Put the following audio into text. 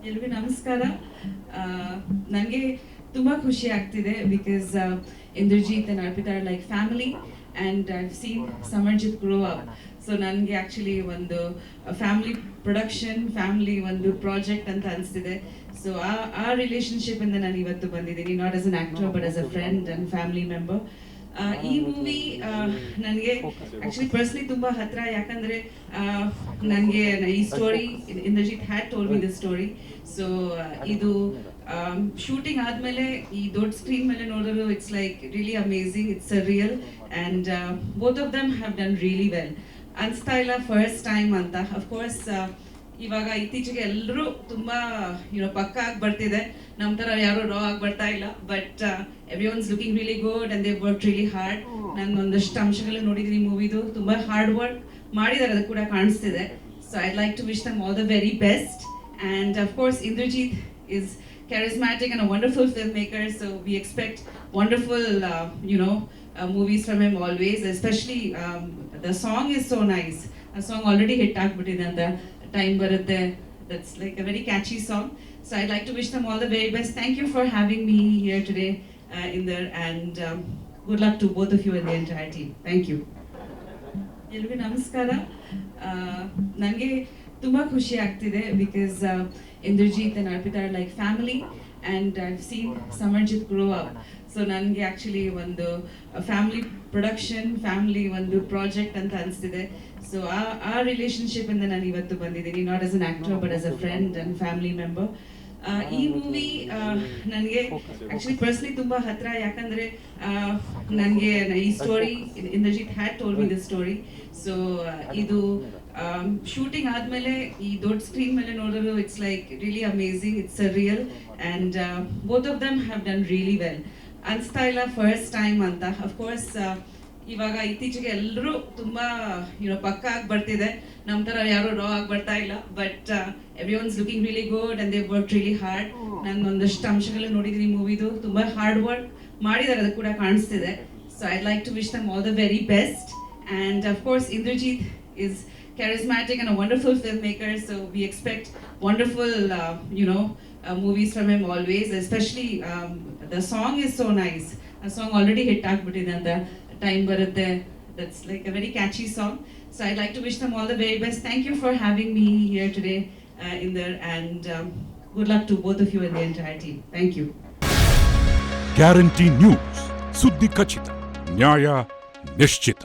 ಎಲ್ರಿಗೂ ನಮಸ್ಕಾರ. ನನಗೆ ತುಂಬ ಖುಷಿ ಆಗ್ತಿದೆ because Indrajit and Arpita are like family and I've seen Samarjit grow up. So ನನಗೆ ಆ್ಯಕ್ಚುಲಿ ಒಂದು ಫ್ಯಾಮಿಲಿ ಪ್ರೊಡಕ್ಷನ್ ಫ್ಯಾಮಿಲಿ ಒಂದು ಪ್ರಾಜೆಕ್ಟ್ ಅಂತ ಅನಿಸ್ತಿದೆ. ಸೊ ಆ ರಿಲೇಷನ್ಶಿಪಿಂದ ನಾನು ಇವತ್ತು ಬಂದಿದ್ದೀನಿ, not as an actor but as a friend and family member. ಈ ಮೂವಿ ನನಗೆ ಆ್ಯಕ್ಚುಲಿ ಪರ್ಸ್ನಲಿ ತುಂಬ ಹತ್ರ, ಯಾಕಂದರೆ ನನಗೆ ಈ story Indrajit had told me the story. So ಇದು ಶೂಟಿಂಗ್ ಆದಮೇಲೆ ಈ ದೊಡ್ಡ ಸ್ಕ್ರೀನ್ ಮೇಲೆ ನೋಡೋದು it's like really amazing, it's a real and both of them have done really well. ಅನಿಸ್ತಾ ಇಲ್ಲ ಫಸ್ಟ್ ಟೈಮ್ ಅಂತ. ಅಫ್ಕೋರ್ಸ್ ಇವಾಗ ಇತ್ತೀಚೆಗೆ ಎಲ್ಲರೂ ತುಂಬ ಪಕ್ಕ ಆಗಿ ಬರ್ತಿದೆ, ನಮ್ಮ ಥರ ಯಾರು ರಾ ಆಗಿ ಬರ್ತಾ ಇಲ್ಲ. But every once looking really good and they work really hard. ನಾನು ಒಂದಷ್ಟು ಅಂಶಗಳು ನೋಡಿದ್ದೀನಿ ಮೂವಿದು, ತುಂಬ ಹಾರ್ಡ್ ವರ್ಕ್ ಮಾಡಿದ್ದಾರೆ, ಅದು ಕೂಡ ಕಾಣಿಸ್ತಿದೆ. So I'd like to wish them all the very best. And of course Indrajit is charismatic and a wonderful filmmaker, so we expect wonderful movies from him always, especially the song is so nice. A song already hit ಆಗ್ಬಿಟ್ಟಿದೆ ಅಂತ, time ಬರುತ್ತೆ, that's like a very catchy song. So I'd like to wish them all the very best. Thank you for having me here today in there, and good luck to both of you and the entire team. Thank you. ಎಲ್ರಿಗೂ ನಮಸ್ಕಾರ. ನನಗೆ ತುಂಬ ಖುಷಿ ಆಗ್ತಿದೆ because Indrajit and Arpita are like family and I've seen Samarjit grow up. So ನನಗೆ actually ಒಂದು family production family ಒಂದು project ಅಂತ ಅನಿಸ್ತಿದೆ. ಸೊ ಆ ರಿಲೇಷನ್ಶಿಪಿಂದ ನಾನು ಇವತ್ತು ಬಂದಿದ್ದೀನಿ, not as an actor but as a friend and family member. ಈ ಮೂವಿ ನನಗೆ ಆ್ಯಕ್ಚುಲಿ ಪರ್ಸ್ನಲಿ ತುಂಬ ಹತ್ರ, ಯಾಕಂದರೆ ನನಗೆ ಈ story Indrajit had told me the story. So ಇದು ಶೂಟಿಂಗ್ ಆದಮೇಲೆ ಈ ದೊಡ್ಡ ಸ್ಕ್ರೀನ್ ಮೇಲೆ ನೋಡೋದು it's like really amazing, it's a real and both of them have done really well. ಅನಿಸ್ತಾ ಇಲ್ಲ ಫಸ್ಟ್ ಟೈಮ್ ಅಂತ. ಅಫ್ಕೋರ್ಸ್ ಇವಾಗ ಇತ್ತೀಚೆಗೆ ಎಲ್ಲರೂ ತುಂಬ ಪಕ್ಕ ಆಗಿ ಬರ್ತಿದೆ, ನಮ್ಮ ಥರ ಯಾರು ರಾ ಆಗಿ ಬರ್ತಾ ಇಲ್ಲ. But every once looking really good and they work really hard. ನಾನು ಒಂದಷ್ಟು ಅಂಶಗಳು ನೋಡಿದ್ದೀನಿ ಮೂವಿದು, ತುಂಬ ಹಾರ್ಡ್ ವರ್ಕ್ ಮಾಡಿದ್ದಾರೆ, ಅದು ಕೂಡ ಕಾಣಿಸ್ತಿದೆ. So I'd like to wish them all the very best. And of course Indrajit is charismatic and a wonderful filmmaker, so we expect wonderful movies from him always, especially the song is so nice. A song already hit ಆಗ್ಬಿಟ್ಟಿದೆ ಅಂತ, time ಬರುತ್ತೆ, that's like a very catchy song. So I'd like to wish them all the very best. Thank you for having me here today in there, and good luck to both of you and the entire team. Thank you. Guarantee news, ಸುದ್ದಿ ಖಚಿತ, ನ್ಯಾಯ ನಿಶ್ಚಿತ.